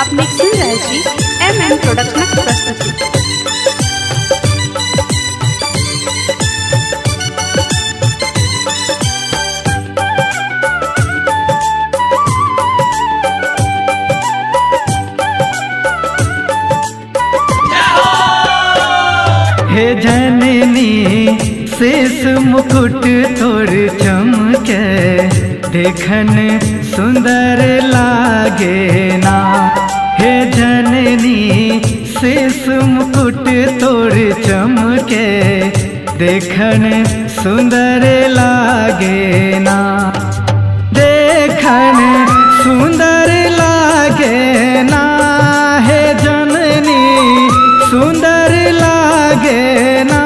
अपने सुन रहे छी MM प्रोडक्शनक प्रस्तुति। हे जननी शेष मुकुट तोर चमके, देखन सुंदर लागे ना। हे जननी शेष मुकुट तोर चमके, देखन सुंदर लागे ना। देखन सुंदर लागे ना, हे जननी सुंदर लागे ना।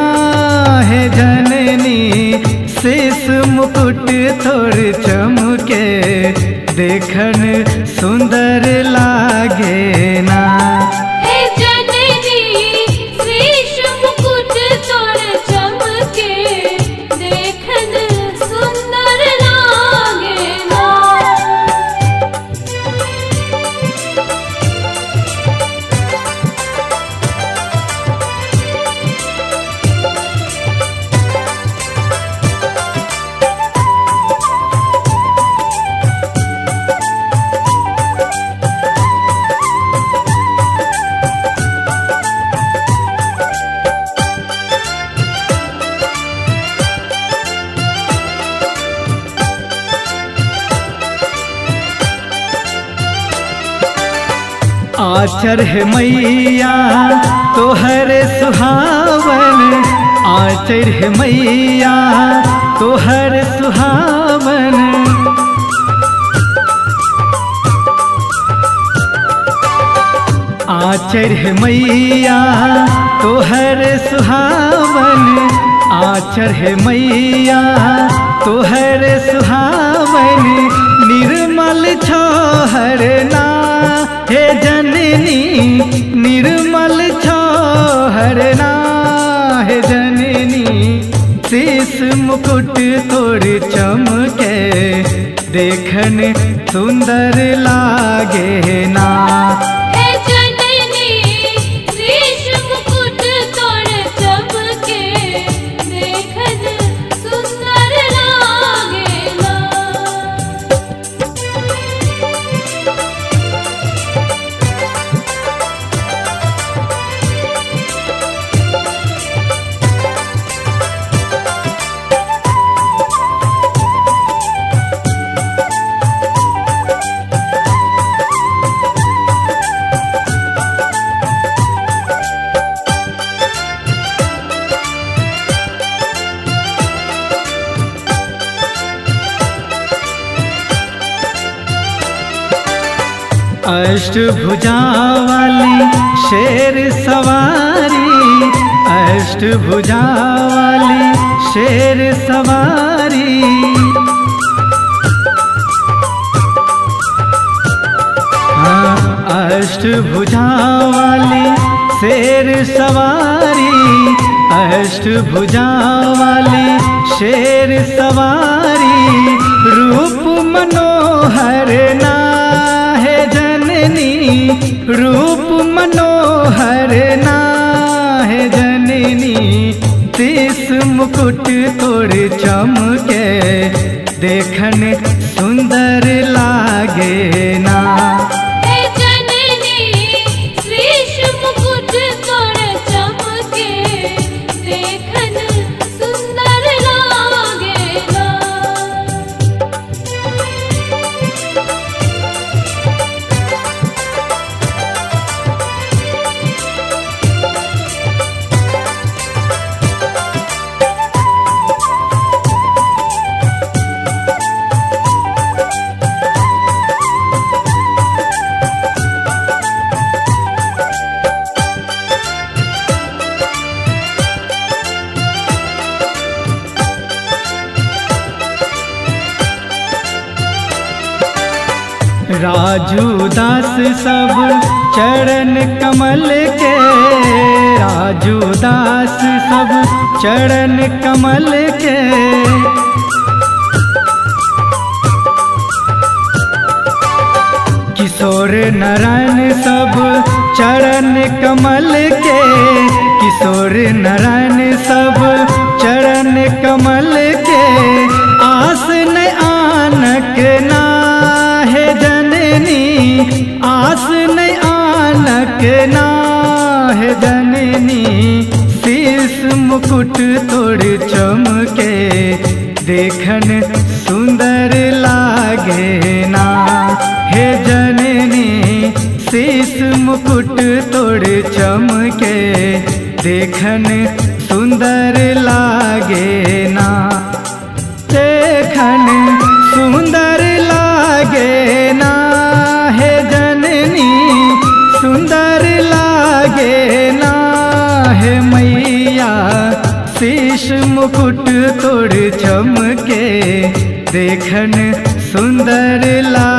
हे जननी शेष मुकुट तोर चमके, देखन सुंदर लागे ना। हे जननी शेष मुकुट तोर चमके, देखन सुंदर लागे ना। आचर है मैया तोहर सुहावन, आचर है मैया तोहर सुहावन। आचर है मैया तोहर सुहावन, आचर है मैया तोहर सुहावन। निर्मल छोहर ना, हे जननी निर्मल छोहर ना। हे जननी शेष मुकुट तोर चमके, देखन सुंदर लागे ना। हे जननी शेष मुकुट तोर चमके, देखन सुंदर लागे ना। अष्टभुजा वाली शेर सवारी, अष्टभुजा वाली शेर सवारी। हाँ, अष्टभुजा वाली शेर सवारी, अष्टभुजा वाली शेर सवारी। रूप मनोहर ना, हे जननी रूप मनोहर ना। हे जननी शेष मुकुट तोर चमके, देखन सुंदर लागे ना। हे जननी शेष मुकुट तोर चमके, देखन सुंदर लागे ना। राजू दास सब चरण कमल के राजू दास सब चरण कमल के किशोर नारायण सब चरण कमल के किशोर नारायण सब चरण कमल के आस न आनक ना है जननी आस न आनक ना है जननी शीश मुकुट तोड़ चमके देखन सुंदर लागे ना हे जननी शीश मुकुट तोड़ चमके देखन सुंदर लागे ना देखन सुंदर लागे ना हे जननी सुंदर लागे ना हे मैया शीश मुकुट तोड़ चमके देखन सुंदर ला